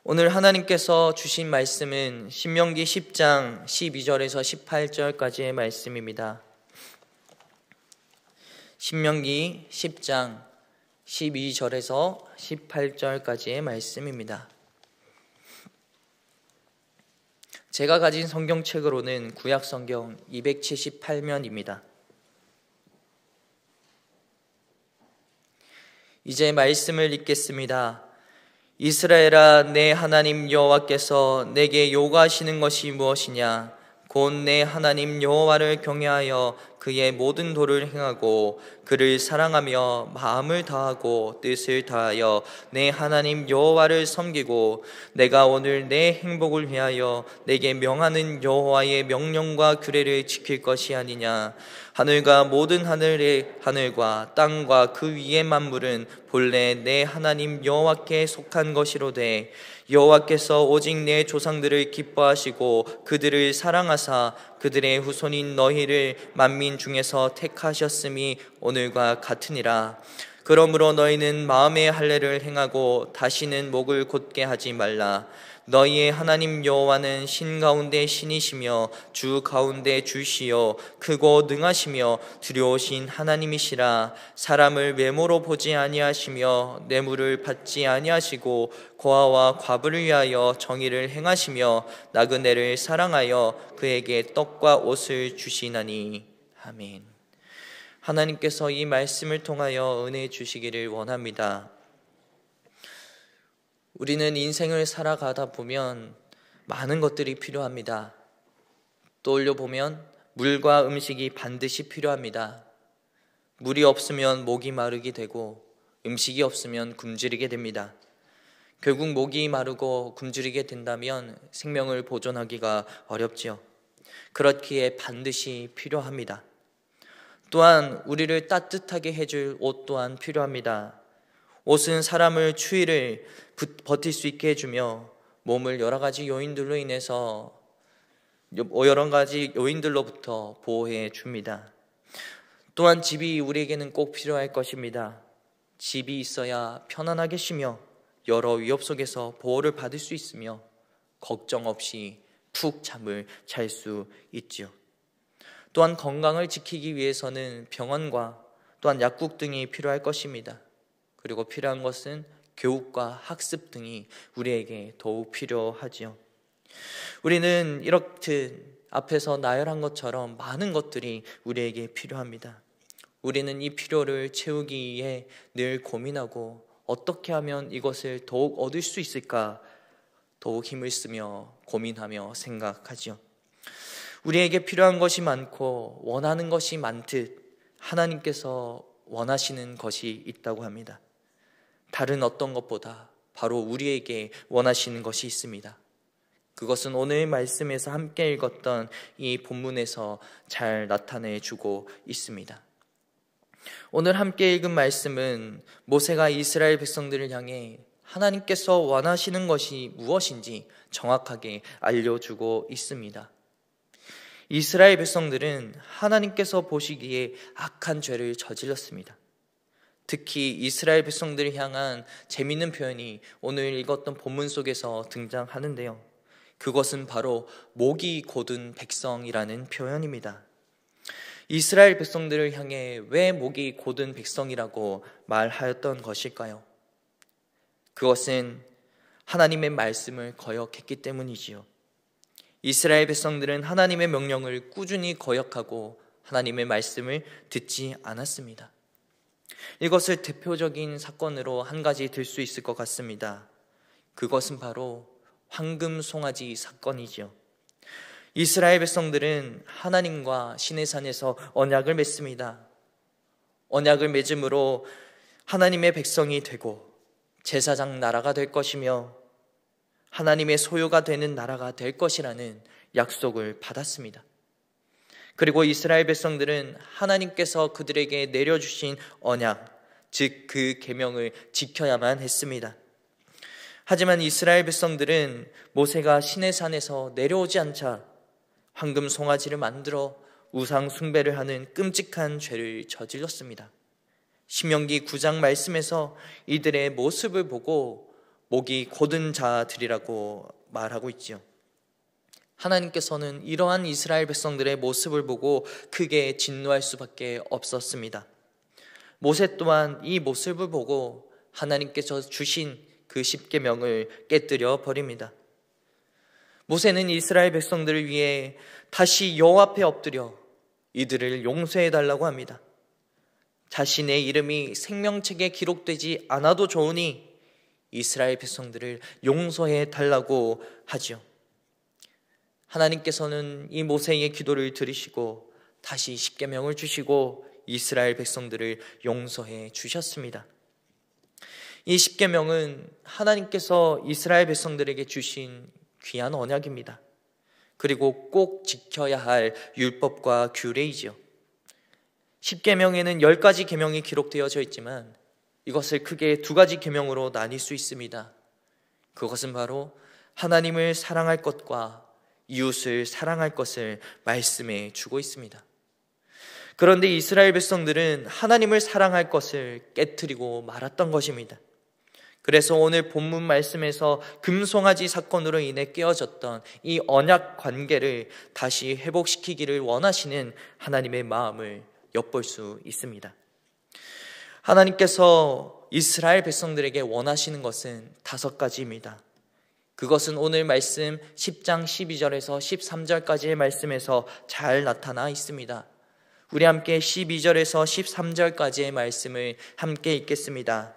오늘 하나님께서 주신 말씀은 신명기 10장 12절에서 18절까지의 말씀입니다. 신명기 10장 12절에서 18절까지의 말씀입니다. 제가 가진 성경책으로는 구약성경 278면입니다. 이제 말씀을 읽겠습니다. 이스라엘아, 내 하나님 여호와께서 내게 요구하시는 것이 무엇이냐? 곧 내 하나님 여호와를 경외하여 그의 모든 도를 행하고 그를 사랑하며 마음을 다하고 뜻을 다하여 내 하나님 여호와를 섬기고 내가 오늘 내 행복을 위하여 내게 명하는 여호와의 명령과 규례를 지킬 것이 아니냐? 하늘과 모든 하늘의 하늘과 땅과 그 위의 만물은 본래 내 하나님 여호와께 속한 것이로되 여호와께서 오직 내 조상들을 기뻐하시고 그들을 사랑하사 그들의 후손인 너희를 만민 중에서 택하셨음이 오늘과 같으니라. 그러므로 너희는 마음의 할례를 행하고 다시는 목을 곧게 하지 말라. 너희의 하나님 여호와는 신 가운데 신이시며 주 가운데 주시요 크고 능하시며 두려우신 하나님이시라. 사람을 외모로 보지 아니하시며 뇌물을 받지 아니하시고 고아와 과부를 위하여 정의를 행하시며 나그네를 사랑하여 그에게 떡과 옷을 주시나니. 아멘. 하나님께서 이 말씀을 통하여 은혜 주시기를 원합니다. 우리는 인생을 살아가다 보면 많은 것들이 필요합니다. 떠올려 보면 물과 음식이 반드시 필요합니다. 물이 없으면 목이 마르게 되고 음식이 없으면 굶주리게 됩니다. 결국 목이 마르고 굶주리게 된다면 생명을 보존하기가 어렵지요. 그렇기에 반드시 필요합니다. 또한 우리를 따뜻하게 해줄 옷 또한 필요합니다. 옷은 사람을 추위를 버틸 수 있게 해주며 몸을 여러 가지 요인들로부터 보호해 줍니다. 또한 집이 우리에게는 꼭 필요할 것입니다. 집이 있어야 편안하게 쉬며 여러 위협 속에서 보호를 받을 수 있으며 걱정 없이 푹 잠을 잘 수 있지요. 또한 건강을 지키기 위해서는 병원과 또한 약국 등이 필요할 것입니다. 그리고 필요한 것은 교육과 학습 등이 우리에게 더욱 필요하지요. 우리는 이렇듯 앞에서 나열한 것처럼 많은 것들이 우리에게 필요합니다. 우리는 이 필요를 채우기 위해 늘 고민하고 어떻게 하면 이것을 더욱 얻을 수 있을까 더욱 힘을 쓰며 고민하며 생각하지요. 우리에게 필요한 것이 많고 원하는 것이 많듯 하나님께서 원하시는 것이 있다고 합니다. 다른 어떤 것보다 바로 우리에게 원하시는 것이 있습니다. 그것은 오늘 말씀에서 함께 읽었던 이 본문에서 잘 나타내주고 있습니다. 오늘 함께 읽은 말씀은 모세가 이스라엘 백성들을 향해 하나님께서 원하시는 것이 무엇인지 정확하게 알려주고 있습니다. 이스라엘 백성들은 하나님께서 보시기에 악한 죄를 저질렀습니다. 특히 이스라엘 백성들을 향한 재미있는 표현이 오늘 읽었던 본문 속에서 등장하는데요. 그것은 바로 목이 곧은 백성이라는 표현입니다. 이스라엘 백성들을 향해 왜 목이 곧은 백성이라고 말하였던 것일까요? 그것은 하나님의 말씀을 거역했기 때문이지요. 이스라엘 백성들은 하나님의 명령을 꾸준히 거역하고 하나님의 말씀을 듣지 않았습니다. 이것을 대표적인 사건으로 한 가지 들 수 있을 것 같습니다. 그것은 바로 황금 송아지 사건이죠. 이스라엘 백성들은 하나님과 시내산에서 언약을 맺습니다. 언약을 맺음으로 하나님의 백성이 되고 제사장 나라가 될 것이며 하나님의 소유가 되는 나라가 될 것이라는 약속을 받았습니다. 그리고 이스라엘 백성들은 하나님께서 그들에게 내려주신 언약, 즉 그 계명을 지켜야만 했습니다. 하지만 이스라엘 백성들은 모세가 시내산에서 내려오지 않자 황금 송아지를 만들어 우상 숭배를 하는 끔찍한 죄를 저질렀습니다. 신명기 9장 말씀에서 이들의 모습을 보고 목이 곧은 자들이라고 말하고 있지요. 하나님께서는 이러한 이스라엘 백성들의 모습을 보고 크게 진노할 수밖에 없었습니다. 모세 또한 이 모습을 보고 하나님께서 주신 그 십계명을 깨뜨려 버립니다. 모세는 이스라엘 백성들을 위해 다시 여호와 앞에 엎드려 이들을 용서해 달라고 합니다. 자신의 이름이 생명책에 기록되지 않아도 좋으니 이스라엘 백성들을 용서해 달라고 하죠. 하나님께서는 이 모세의 기도를 들으시고 다시 십계명을 주시고 이스라엘 백성들을 용서해 주셨습니다. 이 십계명은 하나님께서 이스라엘 백성들에게 주신 귀한 언약입니다. 그리고 꼭 지켜야 할 율법과 규례이지요. 십계명에는 10가지 계명이 기록되어져 있지만 이것을 크게 2가지 계명으로 나뉠 수 있습니다. 그것은 바로 하나님을 사랑할 것과 이웃을 사랑할 것을 말씀해 주고 있습니다. 그런데 이스라엘 백성들은 하나님을 사랑할 것을 깨트리고 말았던 것입니다. 그래서 오늘 본문 말씀에서 금송아지 사건으로 인해 깨어졌던 이 언약 관계를 다시 회복시키기를 원하시는 하나님의 마음을 엿볼 수 있습니다. 하나님께서 이스라엘 백성들에게 원하시는 것은 5가지입니다. 그것은 오늘 말씀 10장 12절에서 13절까지의 말씀에서 잘 나타나 있습니다. 우리 함께 12절에서 13절까지의 말씀을 함께 읽겠습니다.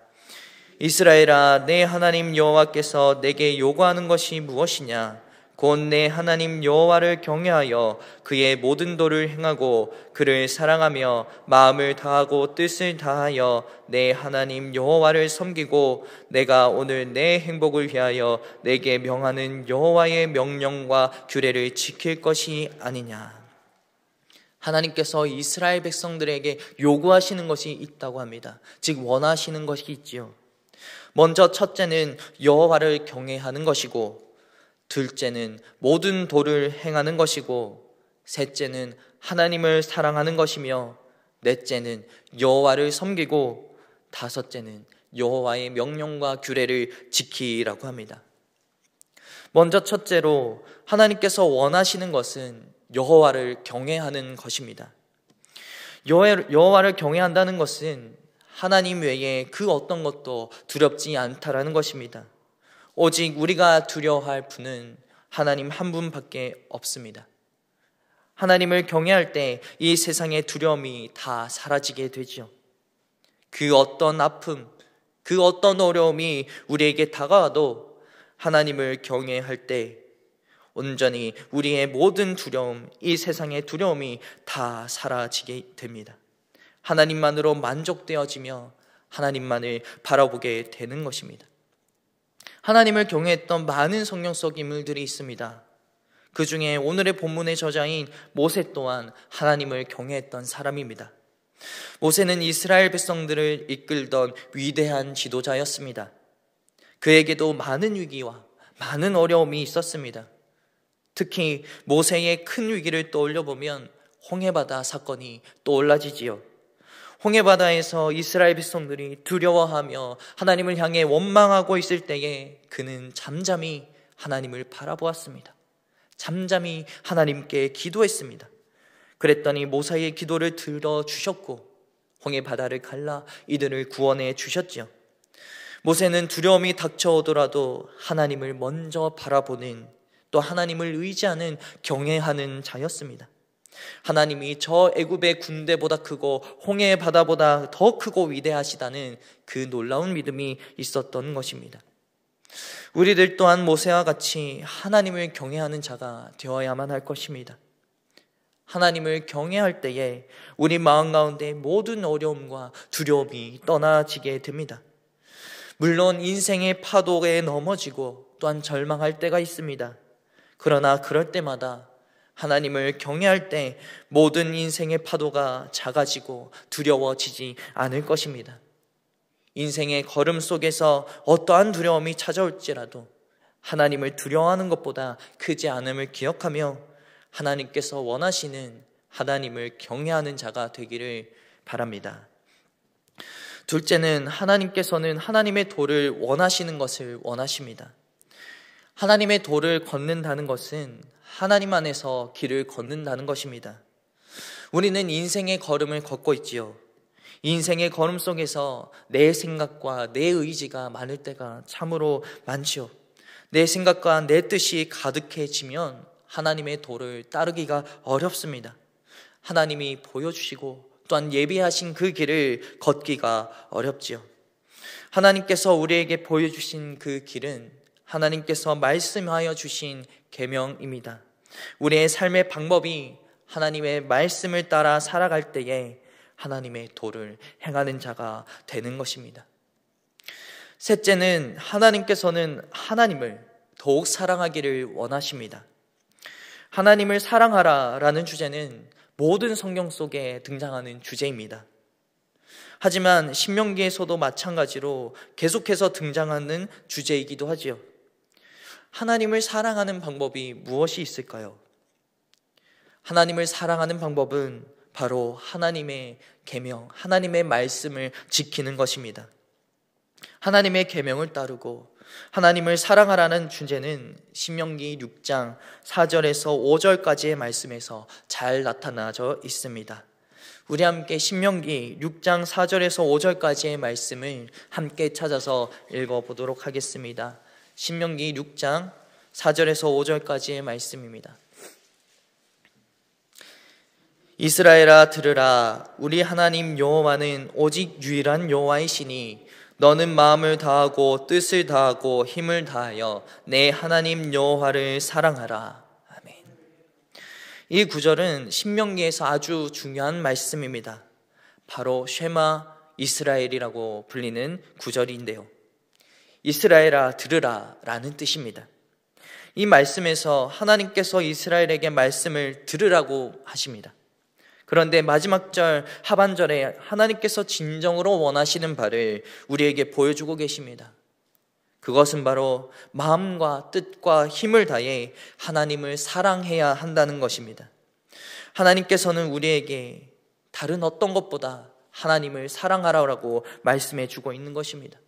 이스라엘아, 내 하나님 여호와께서 내게 요구하는 것이 무엇이냐? 곧 내 하나님 여호와를 경외하여 그의 모든 도를 행하고 그를 사랑하며 마음을 다하고 뜻을 다하여 내 하나님 여호와를 섬기고 내가 오늘 내 행복을 위하여 내게 명하는 여호와의 명령과 규례를 지킬 것이 아니냐. 하나님께서 이스라엘 백성들에게 요구하시는 것이 있다고 합니다. 즉 원하시는 것이 있지요. 먼저 첫째는 여호와를 경외하는 것이고, 둘째는 모든 도를 행하는 것이고, 셋째는 하나님을 사랑하는 것이며, 넷째는 여호와를 섬기고, 다섯째는 여호와의 명령과 규례를 지키라고 합니다. 먼저 첫째로 하나님께서 원하시는 것은 여호와를 경외하는 것입니다. 여호와를 경외한다는 것은 하나님 외에 그 어떤 것도 두렵지 않다라는 것입니다. 오직 우리가 두려워할 분은 하나님 한 분밖에 없습니다. 하나님을 경외할 때 이 세상의 두려움이 다 사라지게 되죠. 그 어떤 아픔, 그 어떤 어려움이 우리에게 다가와도 하나님을 경외할 때 온전히 우리의 모든 두려움, 이 세상의 두려움이 다 사라지게 됩니다. 하나님만으로 만족되어지며 하나님만을 바라보게 되는 것입니다. 하나님을 경외했던 많은 성경 속 인물들이 있습니다. 그 중에 오늘의 본문의 저자인 모세 또한 하나님을 경외했던 사람입니다. 모세는 이스라엘 백성들을 이끌던 위대한 지도자였습니다. 그에게도 많은 위기와 많은 어려움이 있었습니다. 특히 모세의 큰 위기를 떠올려 보면 홍해바다 사건이 떠올라지지요. 홍해바다에서 이스라엘 백성들이 두려워하며 하나님을 향해 원망하고 있을 때에 그는 잠잠히 하나님을 바라보았습니다. 잠잠히 하나님께 기도했습니다. 그랬더니 모세의 기도를 들어주셨고 홍해바다를 갈라 이들을 구원해 주셨지요. 모세는 두려움이 닥쳐오더라도 하나님을 먼저 바라보는, 또 하나님을 의지하는 경외하는 자였습니다. 하나님이 저 애굽의 군대보다 크고 홍해 바다보다 더 크고 위대하시다는 그 놀라운 믿음이 있었던 것입니다. 우리들 또한 모세와 같이 하나님을 경외하는 자가 되어야만 할 것입니다. 하나님을 경외할 때에 우리 마음 가운데 모든 어려움과 두려움이 떠나지게 됩니다. 물론 인생의 파도에 넘어지고 또한 절망할 때가 있습니다. 그러나 그럴 때마다 하나님을 경외할 때 모든 인생의 파도가 작아지고 두려워지지 않을 것입니다. 인생의 걸음 속에서 어떠한 두려움이 찾아올지라도 하나님을 두려워하는 것보다 크지 않음을 기억하며 하나님께서 원하시는 하나님을 경외하는 자가 되기를 바랍니다. 둘째는 하나님께서는 하나님의 도를 원하시는 것을 원하십니다. 하나님의 도를 걷는다는 것은 하나님 안에서 길을 걷는다는 것입니다. 우리는 인생의 걸음을 걷고 있지요. 인생의 걸음 속에서 내 생각과 내 의지가 많을 때가 참으로 많지요. 내 생각과 내 뜻이 가득해지면 하나님의 도를 따르기가 어렵습니다. 하나님이 보여주시고 또한 예비하신 그 길을 걷기가 어렵지요. 하나님께서 우리에게 보여주신 그 길은 하나님께서 말씀하여 주신 계명입니다. 우리의 삶의 방법이 하나님의 말씀을 따라 살아갈 때에 하나님의 도를 행하는 자가 되는 것입니다. 셋째는 하나님께서는 하나님을 더욱 사랑하기를 원하십니다. 하나님을 사랑하라라는 주제는 모든 성경 속에 등장하는 주제입니다. 하지만 신명기에서도 마찬가지로 계속해서 등장하는 주제이기도 하지요. 하나님을 사랑하는 방법이 무엇이 있을까요? 하나님을 사랑하는 방법은 바로 하나님의 계명, 하나님의 말씀을 지키는 것입니다. 하나님의 계명을 따르고 하나님을 사랑하라는 주제는 신명기 6장 4절에서 5절까지의 말씀에서 잘 나타나져 있습니다. 우리 함께 신명기 6장 4절에서 5절까지의 말씀을 함께 찾아서 읽어보도록 하겠습니다. 신명기 6장 4절에서 5절까지의 말씀입니다. 이스라엘아 들으라. 우리 하나님 여호와는 오직 유일한 여호와이시니 너는 마음을 다하고 뜻을 다하고 힘을 다하여 내 하나님 여호와를 사랑하라. 아멘. 이 구절은 신명기에서 아주 중요한 말씀입니다. 바로 쉐마 이스라엘이라고 불리는 구절인데요. 이스라엘아 들으라 라는 뜻입니다. 이 말씀에서 하나님께서 이스라엘에게 말씀을 들으라고 하십니다. 그런데 마지막 절 하반절에 하나님께서 진정으로 원하시는 바를 우리에게 보여주고 계십니다. 그것은 바로 마음과 뜻과 힘을 다해 하나님을 사랑해야 한다는 것입니다. 하나님께서는 우리에게 다른 어떤 것보다 하나님을 사랑하라고 말씀해 주고 있는 것입니다.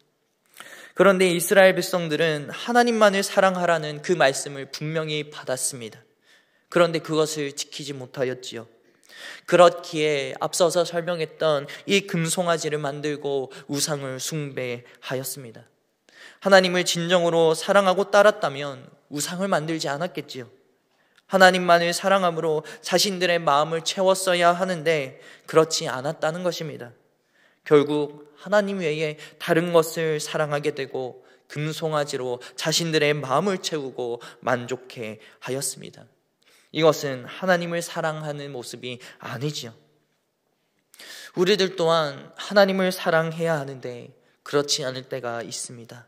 그런데 이스라엘 백성들은 하나님만을 사랑하라는 그 말씀을 분명히 받았습니다. 그런데 그것을 지키지 못하였지요. 그렇기에 앞서서 설명했던 이 금송아지를 만들고 우상을 숭배하였습니다. 하나님을 진정으로 사랑하고 따랐다면 우상을 만들지 않았겠지요. 하나님만을 사랑함으로 자신들의 마음을 채웠어야 하는데 그렇지 않았다는 것입니다. 결국 하나님 외에 다른 것을 사랑하게 되고 금송아지로 자신들의 마음을 채우고 만족해 하였습니다. 이것은 하나님을 사랑하는 모습이 아니지요. 우리들 또한 하나님을 사랑해야 하는데 그렇지 않을 때가 있습니다.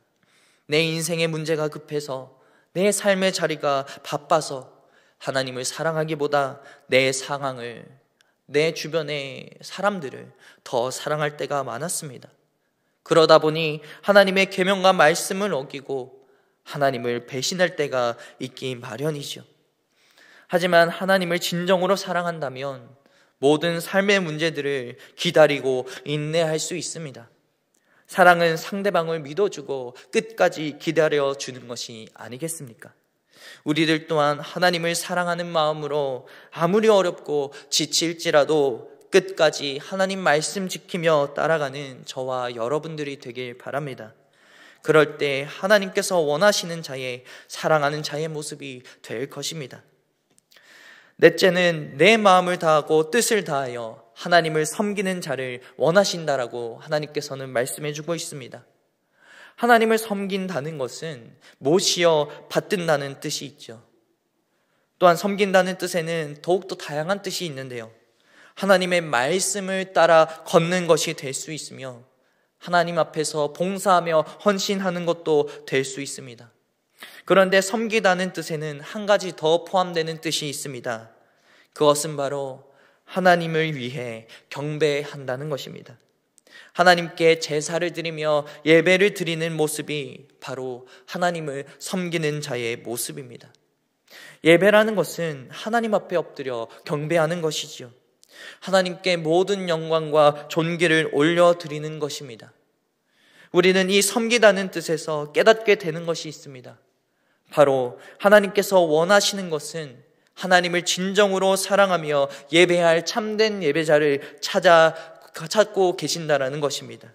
내 인생의 문제가 급해서 내 삶의 자리가 바빠서 하나님을 사랑하기보다 내 상황을, 내 주변의 사람들을 더 사랑할 때가 많았습니다. 그러다 보니 하나님의 계명과 말씀을 어기고 하나님을 배신할 때가 있기 마련이죠. 하지만 하나님을 진정으로 사랑한다면 모든 삶의 문제들을 기다리고 인내할 수 있습니다. 사랑은 상대방을 믿어주고 끝까지 기다려주는 것이 아니겠습니까? 우리들 또한 하나님을 사랑하는 마음으로 아무리 어렵고 지칠지라도 끝까지 하나님 말씀 지키며 따라가는 저와 여러분들이 되길 바랍니다. 그럴 때 하나님께서 원하시는 자의, 사랑하는 자의 모습이 될 것입니다. 넷째는 내 마음을 다하고 뜻을 다하여 하나님을 섬기는 자를 원하신다라고 하나님께서는 말씀해 주고 있습니다. 하나님을 섬긴다는 것은 모시어 받든다는 뜻이 있죠. 또한 섬긴다는 뜻에는 더욱더 다양한 뜻이 있는데요. 하나님의 말씀을 따라 걷는 것이 될 수 있으며 하나님 앞에서 봉사하며 헌신하는 것도 될 수 있습니다. 그런데 섬기다는 뜻에는 한 가지 더 포함되는 뜻이 있습니다. 그것은 바로 하나님을 위해 경배한다는 것입니다. 하나님께 제사를 드리며 예배를 드리는 모습이 바로 하나님을 섬기는 자의 모습입니다. 예배라는 것은 하나님 앞에 엎드려 경배하는 것이지요. 하나님께 모든 영광과 존귀를 올려드리는 것입니다. 우리는 이 섬기다는 뜻에서 깨닫게 되는 것이 있습니다. 바로 하나님께서 원하시는 것은 하나님을 진정으로 사랑하며 예배할 참된 예배자를 찾고 계신다라는 것입니다.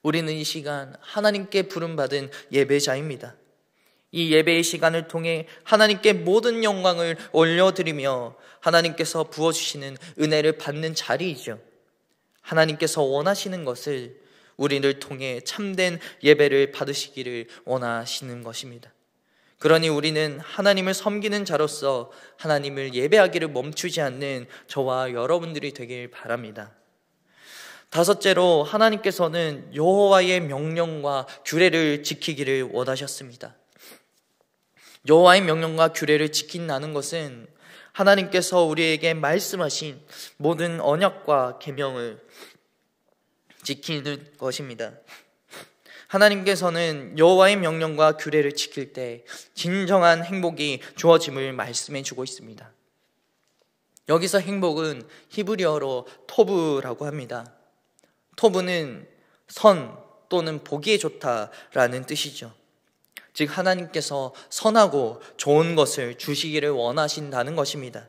우리는 이 시간 하나님께 부름받은 예배자입니다. 이 예배의 시간을 통해 하나님께 모든 영광을 올려드리며 하나님께서 부어주시는 은혜를 받는 자리이죠. 하나님께서 원하시는 것을 우리를 통해 참된 예배를 받으시기를 원하시는 것입니다. 그러니 우리는 하나님을 섬기는 자로서 하나님을 예배하기를 멈추지 않는 저와 여러분들이 되길 바랍니다. 다섯째로, 하나님께서는 여호와의 명령과 규례를 지키기를 원하셨습니다. 여호와의 명령과 규례를 지킨다는 것은 하나님께서 우리에게 말씀하신 모든 언약과 계명을 지키는 것입니다. 하나님께서는 여호와의 명령과 규례를 지킬 때 진정한 행복이 주어짐을 말씀해 주고 있습니다. 여기서 행복은 히브리어로 토브라고 합니다. 토브는 선 또는 보기에 좋다라는 뜻이죠. 즉 하나님께서 선하고 좋은 것을 주시기를 원하신다는 것입니다.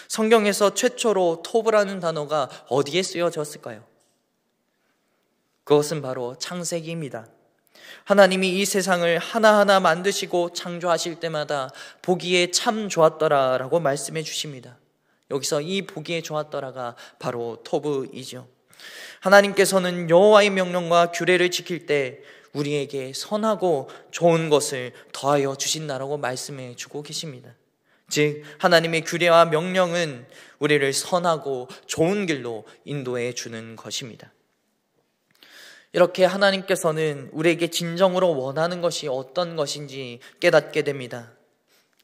성경에서 최초로 토브라는 단어가 어디에 쓰여졌을까요? 그것은 바로 창세기입니다. 하나님이 이 세상을 하나하나 만드시고 창조하실 때마다 보기에 참 좋았더라라고 말씀해 주십니다. 여기서 이 보기에 좋았더라가 바로 토브이죠. 하나님께서는 여호와의 명령과 규례를 지킬 때 우리에게 선하고 좋은 것을 더하여 주신다라고 말씀해 주고 계십니다. 즉 하나님의 규례와 명령은 우리를 선하고 좋은 길로 인도해 주는 것입니다. 이렇게 하나님께서는 우리에게 진정으로 원하는 것이 어떤 것인지 깨닫게 됩니다.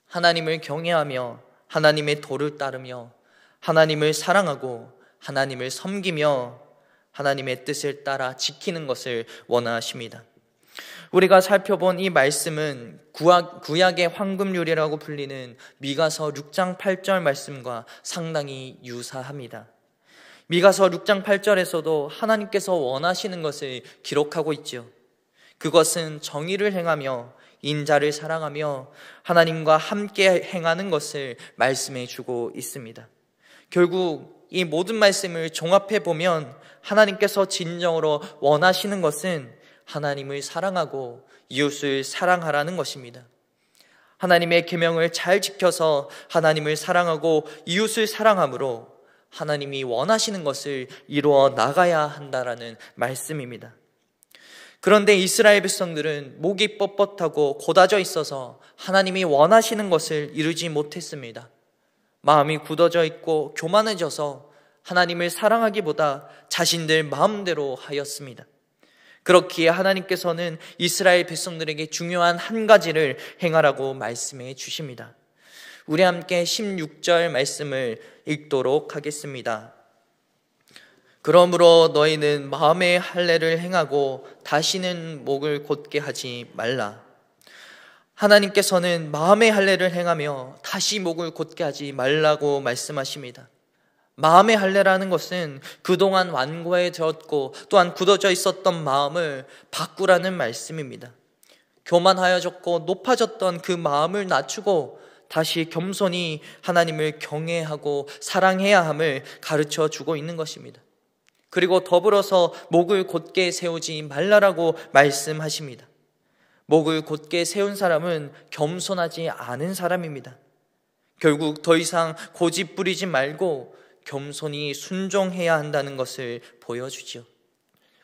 하나님을 경외하며 하나님의 도를 따르며 하나님을 사랑하고 하나님을 섬기며 하나님의 뜻을 따라 지키는 것을 원하십니다. 우리가 살펴본 이 말씀은 구약의 황금률이라고 불리는 미가서 6장 8절 말씀과 상당히 유사합니다. 미가서 6장 8절에서도 하나님께서 원하시는 것을 기록하고 있죠. 그것은 정의를 행하며 인자를 사랑하며 하나님과 함께 행하는 것을 말씀해 주고 있습니다. 결국 이 모든 말씀을 종합해 보면 하나님께서 진정으로 원하시는 것은 하나님을 사랑하고 이웃을 사랑하라는 것입니다. 하나님의 계명을 잘 지켜서 하나님을 사랑하고 이웃을 사랑함으로 하나님이 원하시는 것을 이루어 나가야 한다라는 말씀입니다. 그런데 이스라엘 백성들은 목이 뻣뻣하고 곧아져 있어서 하나님이 원하시는 것을 이루지 못했습니다. 마음이 굳어져 있고 교만해져서 하나님을 사랑하기보다 자신들 마음대로 하였습니다. 그렇기에 하나님께서는 이스라엘 백성들에게 중요한 한 가지를 행하라고 말씀해 주십니다. 우리 함께 16절 말씀을 읽도록 하겠습니다. 그러므로 너희는 마음의 할례를 행하고 다시는 목을 곧게 하지 말라. 하나님께서는 마음의 할례를 행하며 다시 목을 곧게 하지 말라고 말씀하십니다. 마음의 할례라는 것은 그동안 완고해졌고 또한 굳어져 있었던 마음을 바꾸라는 말씀입니다. 교만하여졌고 높아졌던 그 마음을 낮추고 다시 겸손히 하나님을 경외하고 사랑해야 함을 가르쳐 주고 있는 것입니다. 그리고 더불어서 목을 곧게 세우지 말라라고 말씀하십니다. 목을 곧게 세운 사람은 겸손하지 않은 사람입니다. 결국 더 이상 고집 부리지 말고 겸손히 순종해야 한다는 것을 보여주죠.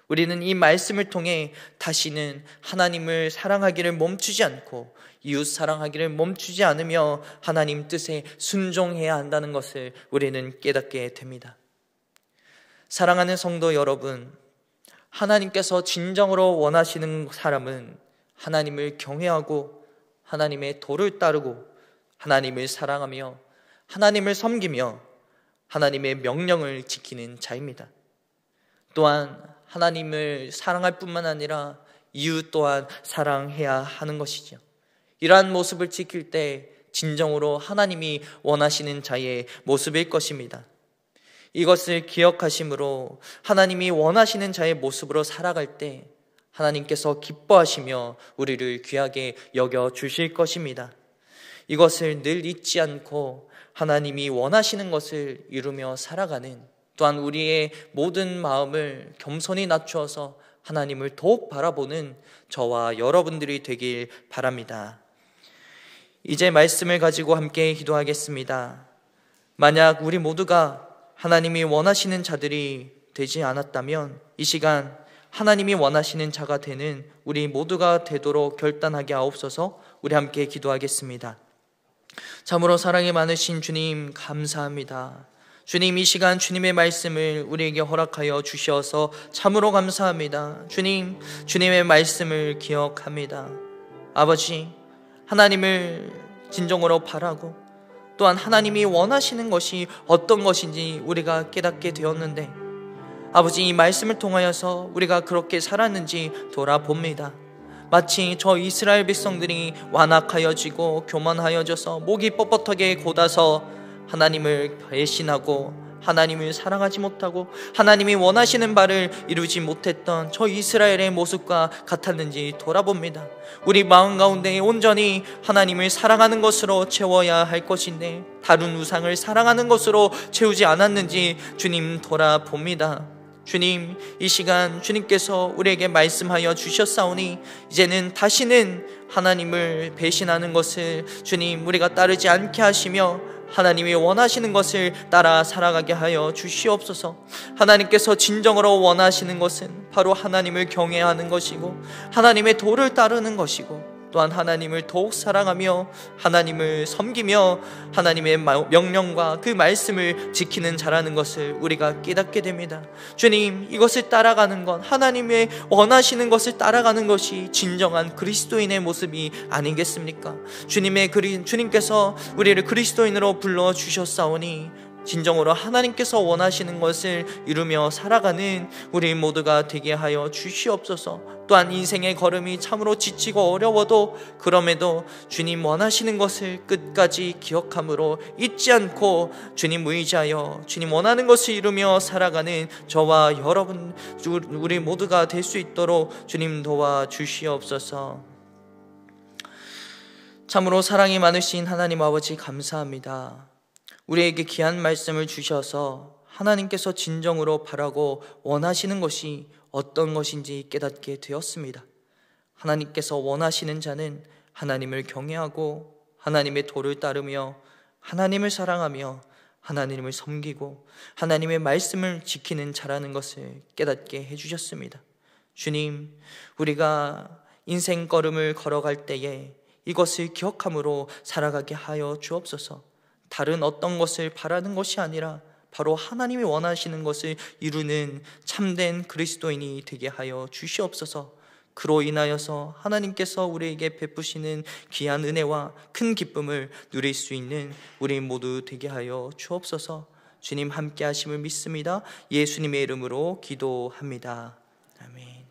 우리는 이 말씀을 통해 다시는 하나님을 사랑하기를 멈추지 않고 이웃 사랑하기를 멈추지 않으며 하나님 뜻에 순종해야 한다는 것을 우리는 깨닫게 됩니다. 사랑하는 성도 여러분, 하나님께서 진정으로 원하시는 사람은 하나님을 경외하고 하나님의 도를 따르고 하나님을 사랑하며 하나님을 섬기며 하나님의 명령을 지키는 자입니다. 또한 하나님을 사랑할 뿐만 아니라 이웃 또한 사랑해야 하는 것이죠. 이러한 모습을 지킬 때 진정으로 하나님이 원하시는 자의 모습일 것입니다. 이것을 기억하심으로 하나님이 원하시는 자의 모습으로 살아갈 때 하나님께서 기뻐하시며 우리를 귀하게 여겨 주실 것입니다. 이것을 늘 잊지 않고 하나님이 원하시는 것을 이루며 살아가는, 또한 우리의 모든 마음을 겸손히 낮추어서 하나님을 더욱 바라보는 저와 여러분들이 되길 바랍니다. 이제 말씀을 가지고 함께 기도하겠습니다. 만약 우리 모두가 하나님이 원하시는 자들이 되지 않았다면 이 시간 하나님이 원하시는 자가 되는 우리 모두가 되도록 결단하게 하옵소서. 우리 함께 기도하겠습니다. 참으로 사랑이 많으신 주님, 감사합니다. 주님, 이 시간 주님의 말씀을 우리에게 허락하여 주셔서 참으로 감사합니다. 주님, 주님의 말씀을 기억합니다. 아버지, 하나님을 진정으로 바라고 또한 하나님이 원하시는 것이 어떤 것인지 우리가 깨닫게 되었는데, 아버지, 이 말씀을 통하여서 우리가 그렇게 살았는지 돌아봅니다. 마치 저 이스라엘 백성들이 완악하여지고 교만하여져서 목이 뻣뻣하게 곧아서 하나님을 배신하고 하나님을 사랑하지 못하고 하나님이 원하시는 바를 이루지 못했던 저 이스라엘의 모습과 같았는지 돌아봅니다. 우리 마음 가운데 온전히 하나님을 사랑하는 것으로 채워야 할 것인데 다른 우상을 사랑하는 것으로 채우지 않았는지 주님 돌아봅니다. 주님, 이 시간 주님께서 우리에게 말씀하여 주셨사오니 이제는 다시는 하나님을 배신하는 것을 주님 우리가 따르지 않게 하시며 하나님이 원하시는 것을 따라 살아가게 하여 주시옵소서. 하나님께서 진정으로 원하시는 것은 바로 하나님을 경외하는 것이고 하나님의 도를 따르는 것이고 또한 하나님을 더욱 사랑하며 하나님을 섬기며 하나님의 명령과 그 말씀을 지키는 자라는 것을 우리가 깨닫게 됩니다. 주님, 이것을 따라가는 것, 하나님의 원하시는 것을 따라가는 것이 진정한 그리스도인의 모습이 아니겠습니까? 주님께서 우리를 그리스도인으로 불러주셨사오니 진정으로 하나님께서 원하시는 것을 이루며 살아가는 우리 모두가 되게 하여 주시옵소서. 또한 인생의 걸음이 참으로 지치고 어려워도 그럼에도 주님 원하시는 것을 끝까지 기억함으로 잊지 않고 주님 의지하여 주님 원하는 것을 이루며 살아가는 저와 여러분 우리 모두가 될 수 있도록 주님 도와주시옵소서. 참으로 사랑이 많으신 하나님 아버지, 감사합니다. 우리에게 귀한 말씀을 주셔서 하나님께서 진정으로 바라고 원하시는 것이 어떤 것인지 깨닫게 되었습니다. 하나님께서 원하시는 자는 하나님을 경외하고 하나님의 도를 따르며 하나님을 사랑하며 하나님을 섬기고 하나님의 말씀을 지키는 자라는 것을 깨닫게 해주셨습니다. 주님, 우리가 인생 걸음을 걸어갈 때에 이것을 기억함으로 살아가게 하여 주옵소서. 다른 어떤 것을 바라는 것이 아니라 바로 하나님이 원하시는 것을 이루는 참된 그리스도인이 되게 하여 주시옵소서. 그로 인하여서 하나님께서 우리에게 베푸시는 귀한 은혜와 큰 기쁨을 누릴 수 있는 우리 모두 되게 하여 주옵소서. 주님 함께 하심을 믿습니다. 예수님의 이름으로 기도합니다. 아멘.